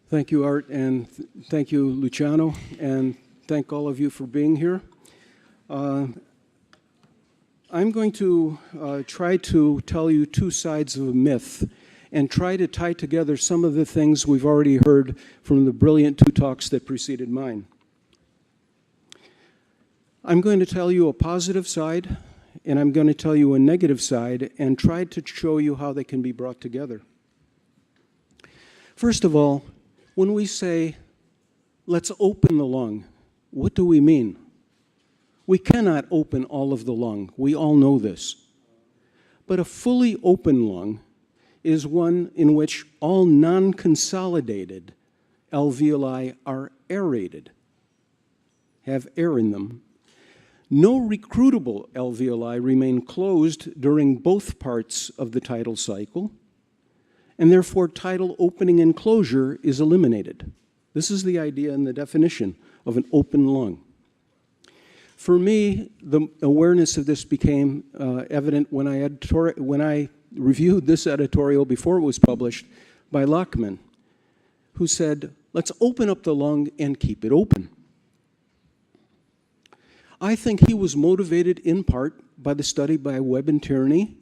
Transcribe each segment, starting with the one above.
Thank you, Art, and thank you, Luciano, and thank all of you for being here. I'm going to try to tell you two sides of a myth and try to tie together some of the things we've already heard from the brilliant two talks that preceded mine. I'm going to tell you a positive side, and I'm going to tell you a negative side, and try to show you how they can be brought together. First of all, when we say, let's open the lung, what do we mean? We cannot open all of the lung. We all know this. But a fully open lung is one in which all non-consolidated alveoli are aerated, have air in them. No recruitable alveoli remain closed during both parts of the tidal cycle, and therefore tidal opening and closure is eliminated. This is the idea and the definition of an open lung. For me, the awareness of this became evident when I reviewed this editorial before it was published by Lachman, who said, let's open up the lung and keep it open. I think he was motivated in part by the study by Webb and Tierney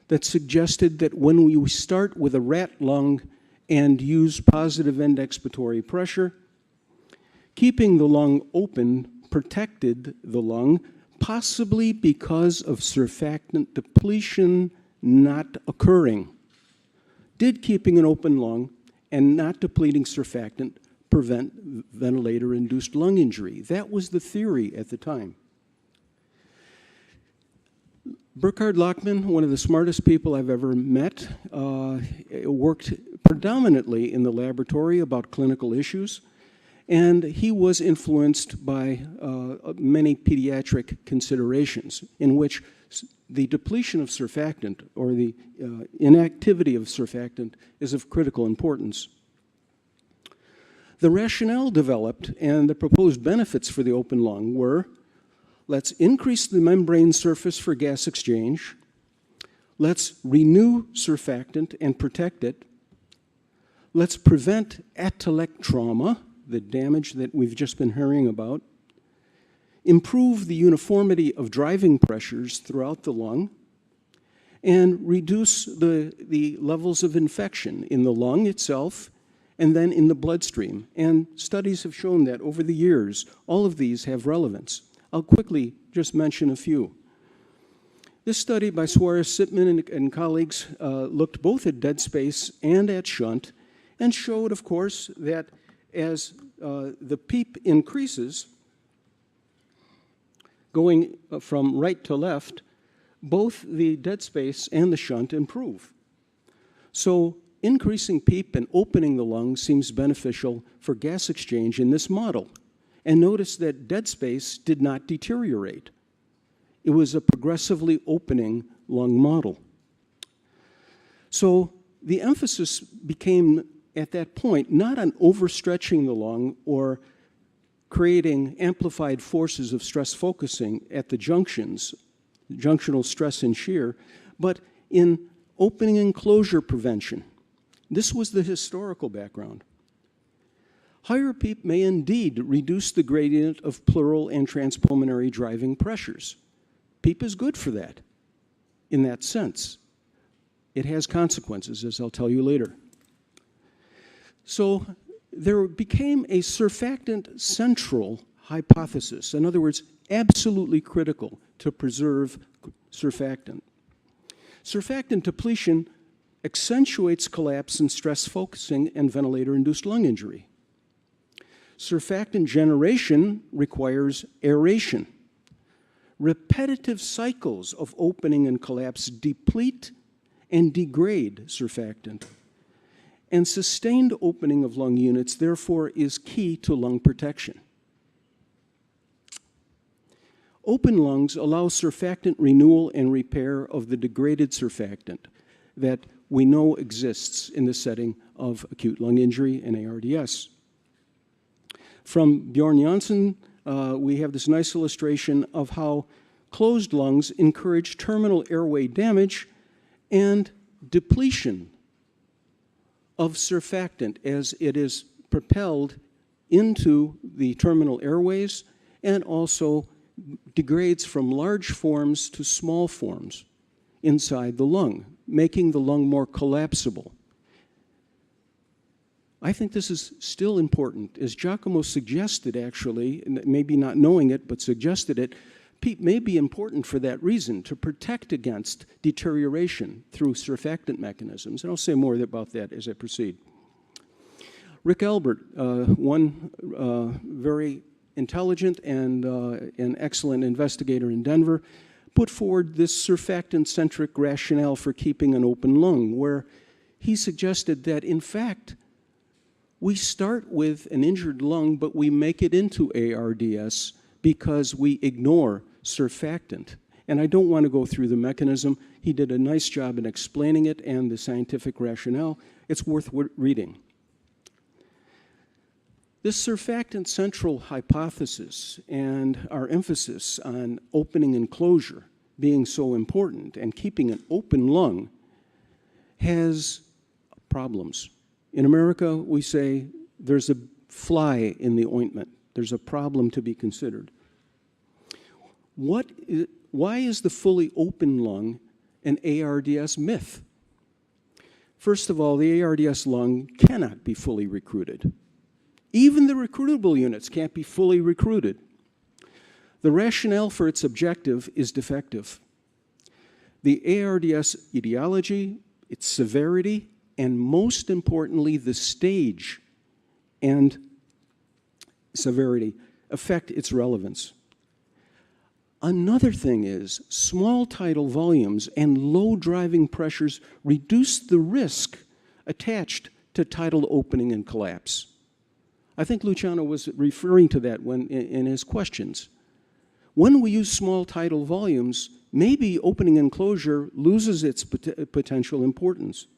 that suggested that when we start with a rat lung and use positive end expiratory pressure, keeping the lung open protected the lung, possibly because of surfactant depletion not occurring. Did keeping an open lung and not depleting surfactant prevent ventilator-induced lung injury? That was the theory at the time. Burkhard Lachman, one of the smartest people I've ever met, worked predominantly in the laboratory about clinical issues, and he was influenced by many pediatric considerations in which the depletion of surfactant or the inactivity of surfactant is of critical importance. The rationale developed and the proposed benefits for the open lung were, let's increase the membrane surface for gas exchange, let's renew surfactant and protect it, let's prevent atelectrauma, the damage that we've just been hearing about, improve the uniformity of driving pressures throughout the lung, and reduce the levels of infection in the lung itself and then in the bloodstream. And studies have shown that over the years, all of these have relevance. I'll quickly just mention a few. This study by Suarez-Sitman and colleagues looked both at Deadspace and at Shunt and showed, of course, that as the PEEP increases, going from right to left, both the Deadspace and the Shunt improve. So increasing PEEP and opening the lung seems beneficial for gas exchange in this model. And notice that Deadspace did not deteriorate. It was a progressively opening lung model. So the emphasis became, at that point, not on overstretching the lung or creating amplified forces of stress focusing at the junctions, junctional stress and shear, but in opening and closure prevention. This was the historical background. Higher PEEP may indeed reduce the gradient of pleural and transpulmonary driving pressures. PEEP is good for that, in that sense. It has consequences, as I'll tell you later. So there became a surfactant-central hypothesis. In other words, absolutely critical to preserve surfactant. Surfactant depletion accentuates collapse and stress focusing and ventilator-induced lung injury. Surfactant generation requires aeration. Repetitive cycles of opening and collapse deplete and degrade surfactant. And sustained opening of lung units, therefore, is key to lung protection. Open lungs allow surfactant renewal and repair of the degraded surfactant that we know exists in the setting of acute lung injury and ARDS. From Bjorn Janssen, we have this nice illustration of how closed lungs encourage terminal airway damage and depletion of surfactant as it is propelled into the terminal airways and also degrades from large forms to small forms inside the lung, making the lung more collapsible. I think this is still important. As Giacomo suggested, actually, maybe not knowing it, but suggested it, PEEP may be important for that reason, to protect against deterioration through surfactant mechanisms. And I'll say more about that as I proceed. Rick Albert, one very intelligent and an excellent investigator in Denver, put forward this surfactant-centric rationale for keeping an open lung, where he suggested that, in fact, we start with an injured lung, but we make it into ARDS because we ignore surfactant. And I don't want to go through the mechanism. He did a nice job in explaining it and the scientific rationale. It's worth reading. This surfactant-central hypothesis and our emphasis on opening and closure being so important and keeping an open lung has problems. In America, we say there's a fly in the ointment. There's a problem to be considered. Why is the fully open lung an ARDS myth? First of all, the ARDS lung cannot be fully recruited. Even the recruitable units can't be fully recruited. The rationale for its objective is defective. The ARDS etiology, its severity, and most importantly, the stage and severity affect its relevance. Another thing is small tidal volumes and low driving pressures reduce the risk attached to tidal opening and collapse. I think Luciano was referring to that in his questions. When we use small tidal volumes, maybe opening and closure loses its potential importance.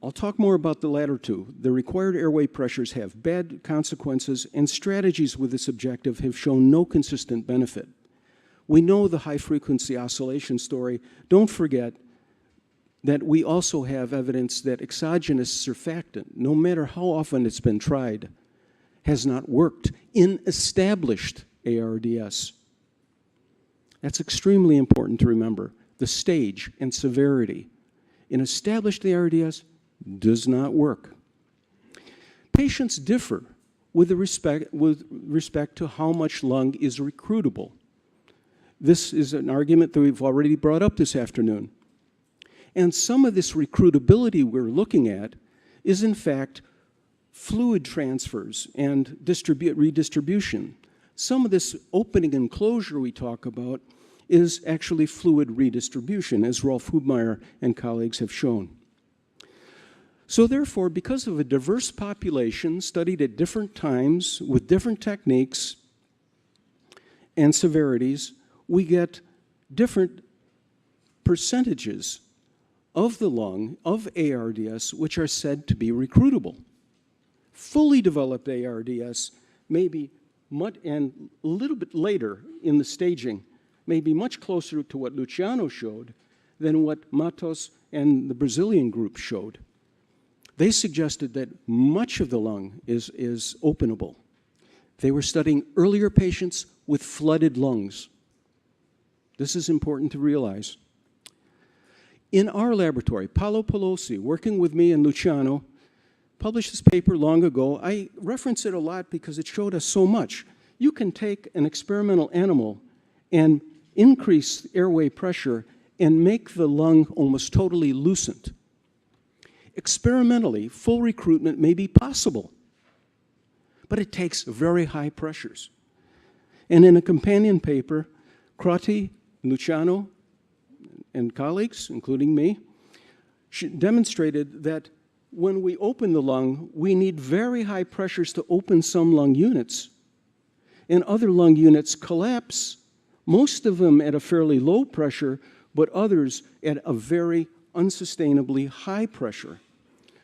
I'll talk more about the latter two. The required airway pressures have bad consequences, and strategies with this objective have shown no consistent benefit. We know the high-frequency oscillation story. Don't forget that we also have evidence that exogenous surfactant, no matter how often it's been tried, has not worked in established ARDS. That's extremely important to remember. The stage and severity in established ARDS does not work. Patients differ with respect to how much lung is recruitable. This is an argument that we've already brought up this afternoon. And some of this recruitability we're looking at is, in fact, fluid transfers and redistribution. Some of this opening and closure we talk about is actually fluid redistribution, as Rolf Hubmeier and colleagues have shown. So therefore, because of a diverse population studied at different times with different techniques and severities, we get different percentages of the lung, of ARDS, which are said to be recruitable. Fully developed ARDS may be and a little bit later in the staging, may be much closer to what Luciano showed than what Matos and the Brazilian group showed. They suggested that much of the lung is openable. They were studying earlier patients with flooded lungs. This is important to realize. In our laboratory, Paolo Pelosi, working with me and Luciano, published this paper long ago. I reference it a lot because it showed us so much. You can take an experimental animal and increase airway pressure and make the lung almost totally lucent. Experimentally, full recruitment may be possible, but it takes very high pressures. And in a companion paper, Crotty, Luciano, and colleagues, including me, demonstrated that when we open the lung, we need very high pressures to open some lung units, and other lung units collapse, most of them at a fairly low pressure, but others at a very unsustainably high pressure.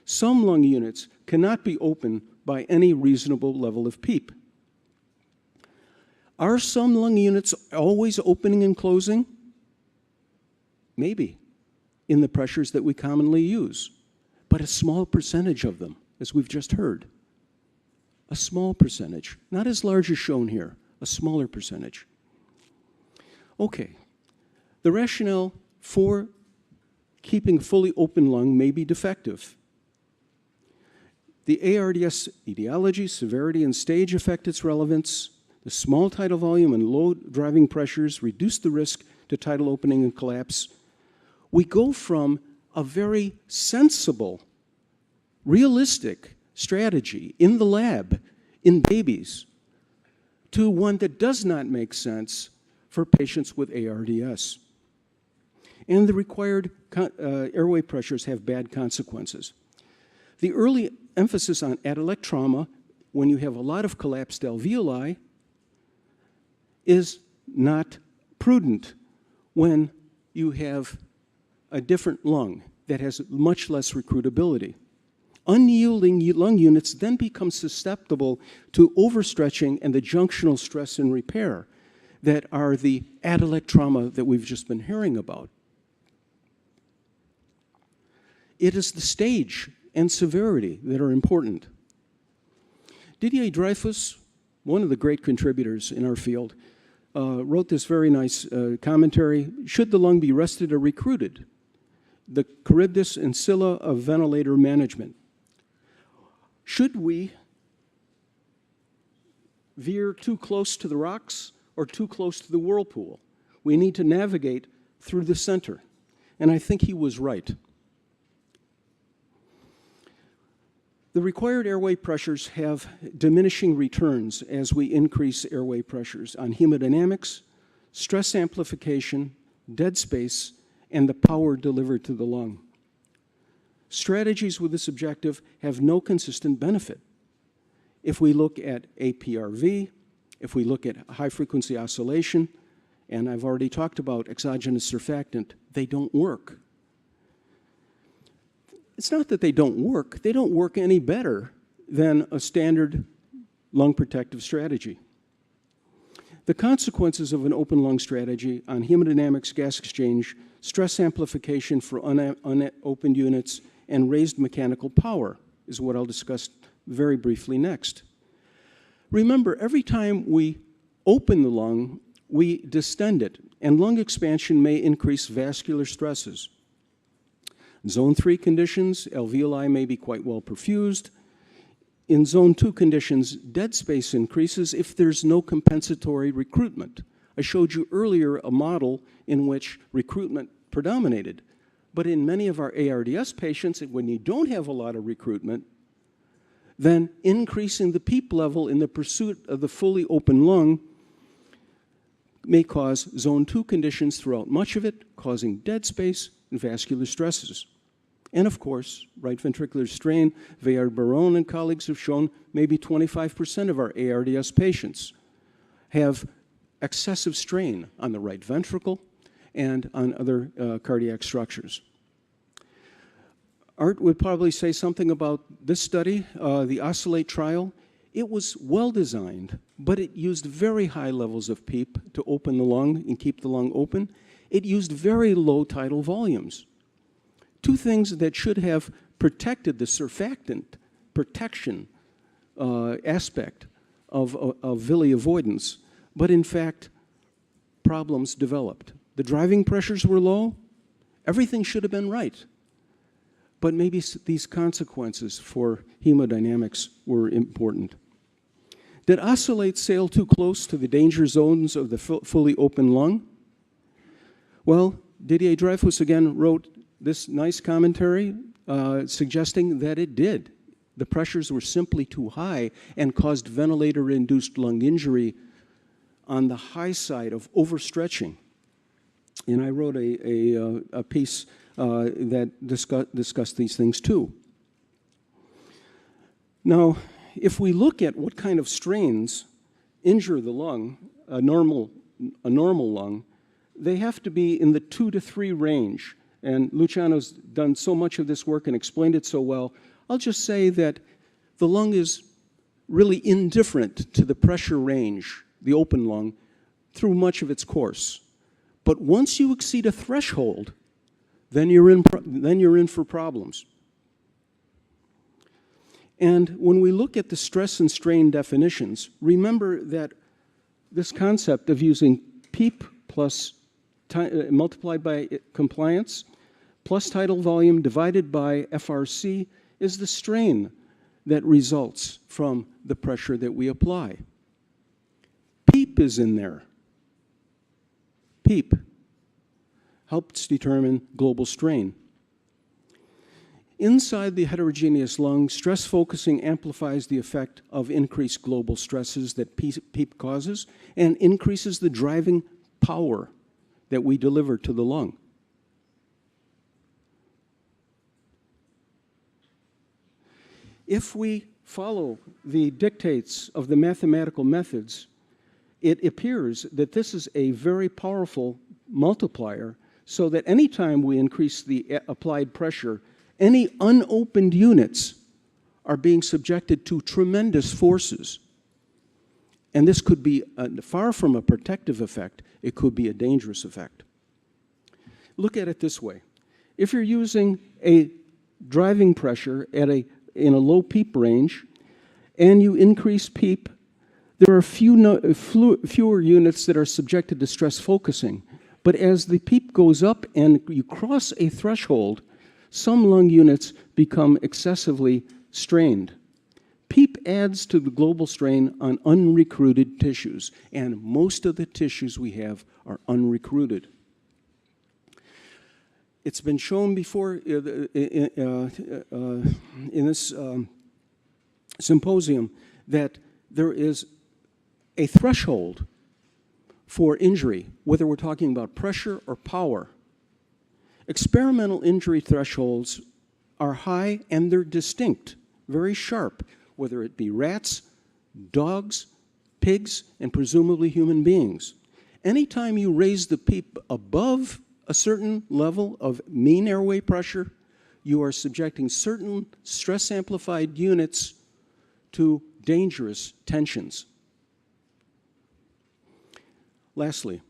Some lung units cannot be opened by any reasonable level of PEEP. Are some lung units always opening and closing? Maybe, in the pressures that we commonly use, but a small percentage of them. as we've just heard. A small percentage, not as large as shown here, a smaller percentage. Okay, the rationale for keeping fully open lung may be defective. The ARDS etiology, severity, and stage affect its relevance. The small tidal volume and low driving pressures reduce the risk to tidal opening and collapse. We go from a very sensible, realistic strategy in the lab, in babies, to one that does not make sense for patients with ARDS. And the required airway pressures have bad consequences. The early emphasis on atelectrauma, when you have a lot of collapsed alveoli, is not prudent when you have a different lung that has much less recruitability. Unyielding lung units then become susceptible to overstretching and the junctional stress and repair that are the atelectrauma that we've just been hearing about. It is the stage and severity that are important. Didier Dreyfus, one of the great contributors in our field, wrote this very nice commentary, should the lung be rested or recruited? The Charybdis and Scylla of ventilator management. Should we veer too close to the rocks or too close to the whirlpool? We need to navigate through the center. And I think he was right. The required airway pressures have diminishing returns as we increase airway pressures on hemodynamics, stress amplification, dead space, and the power delivered to the lung. Strategies with this objective have no consistent benefit. If we look at APRV, if we look at high-frequency oscillation, and I've already talked about exogenous surfactant, they don't work. It's not that they don't work any better than a standard lung protective strategy. The consequences of an open lung strategy on hemodynamics, gas exchange, stress amplification for unopened units, and raised mechanical power is what I'll discuss very briefly next. Remember, every time we open the lung, we distend it, and lung expansion may increase vascular stresses. Zone 3 conditions, alveoli may be quite well perfused. In Zone 2 conditions, dead space increases if there's no compensatory recruitment. I showed you earlier a model in which recruitment predominated. But in many of our ARDS patients, when you don't have a lot of recruitment, then increasing the PEEP level in the pursuit of the fully open lung may cause Zone 2 conditions throughout much of it, causing dead space and vascular stresses. And of course, right ventricular strain, Veillard-Baron and colleagues have shown maybe 25% of our ARDS patients have excessive strain on the right ventricle and on other cardiac structures. Art would probably say something about this study, the Oscillate trial. It was well designed, but it used very high levels of PEEP to open the lung and keep the lung open. It used very low tidal volumes. Two things that should have protected the surfactant protection aspect of VILI avoidance, but in fact, problems developed. The driving pressures were low. Everything should have been right. But maybe these consequences for hemodynamics were important. Did Oscillate sail too close to the danger zones of the fully open lung? Well, Didier Dreyfus again wrote this nice commentary suggesting that it did. The pressures were simply too high and caused ventilator-induced lung injury on the high side of overstretching. And I wrote a piece that discussed these things too. Now, if we look at what kind of strains injure the lung, a normal lung, they have to be in the 2 to 3 range. And Luciano's done so much of this work and explained it so well. I'll just say that the lung is really indifferent to the pressure range, the open lung, through much of its course. But once you exceed a threshold, then you're in for problems. And when we look at the stress and strain definitions, remember that this concept of using PEEP plus multiplied by compliance plus tidal volume divided by FRC is the strain that results from the pressure that we apply. PEEP is in there. PEEP helps determine global strain. Inside the heterogeneous lung, stress focusing amplifies the effect of increased global stresses that PEEP causes and increases the driving power that we deliver to the lung. If we follow the dictates of the mathematical methods, it appears that this is a very powerful multiplier, so that anytime we increase the applied pressure, any unopened units are being subjected to tremendous forces. And this could be, far from a protective effect, it could be a dangerous effect. Look at it this way. If you're using a driving pressure in a low PEEP range, and you increase PEEP, there are fewer units that are subjected to stress focusing. But as the PEEP goes up and you cross a threshold, some lung units become excessively strained. PEEP adds to the global strain on unrecruited tissues, and most of the tissues we have are unrecruited. It's been shown before in this symposium that there is a threshold for injury, whether we're talking about pressure or power. Experimental injury thresholds are high and they're distinct, very sharp, whether it be rats, dogs, pigs, and presumably human beings. Anytime you raise the PEEP above a certain level of mean airway pressure, you are subjecting certain stress-amplified units to dangerous tensions. Lastly,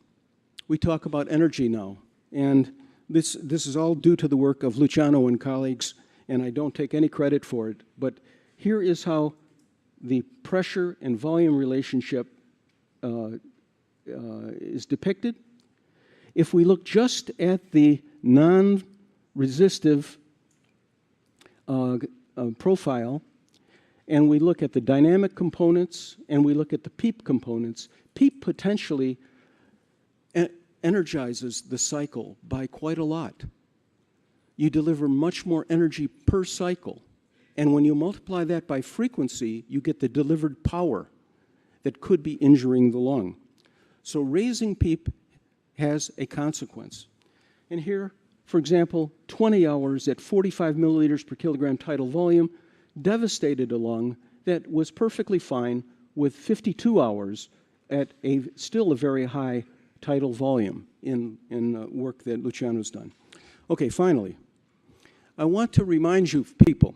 we talk about energy now, and this is all due to the work of Luciano and colleagues, and I don't take any credit for it, but here is how the pressure and volume relationship is depicted. If we look just at the non-resistive profile, and we look at the dynamic components, and we look at the PEEP components, PEEP potentially energizes the cycle by quite a lot. You deliver much more energy per cycle. And when you multiply that by frequency, you get the delivered power that could be injuring the lung. So raising PEEP has a consequence. And here, for example, 20 hours at 45 milliliters per kilogram tidal volume devastated a lung that was perfectly fine with 52 hours at still a very high tidal volume in work that Luciano's done. Okay, finally, I want to remind you people,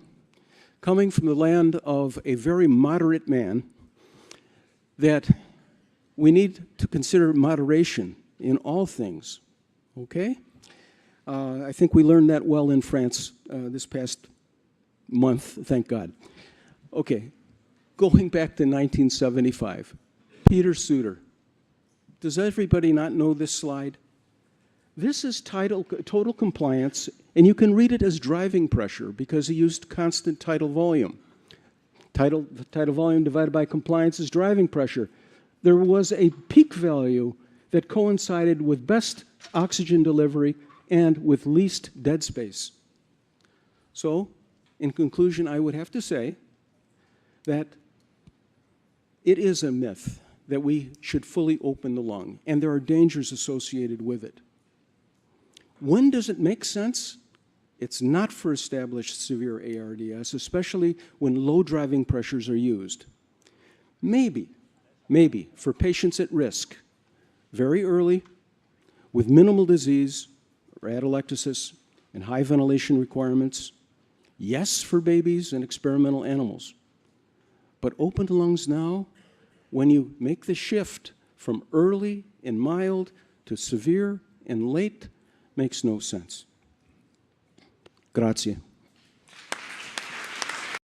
coming from the land of a very moderate man, that we need to consider moderation in all things, okay? I think we learned that well in France this past month, thank God. Okay, going back to 1975, Peter Suter. Does everybody not know this slide? This is total compliance, and you can read it as driving pressure because he used constant tidal volume. Tidal volume divided by compliance is driving pressure. There was a peak value that coincided with best oxygen delivery and with least dead space. So, in conclusion, I would have to say that it is a myth that we should fully open the lung, and there are dangers associated with it. When does it make sense? It's not for established severe ARDS, especially when low driving pressures are used. Maybe for patients at risk, very early, with minimal disease or atelectasis and high ventilation requirements. Yes, for babies and experimental animals. But open lungs now, when you make the shift from early and mild to severe and late, makes no sense. Grazie.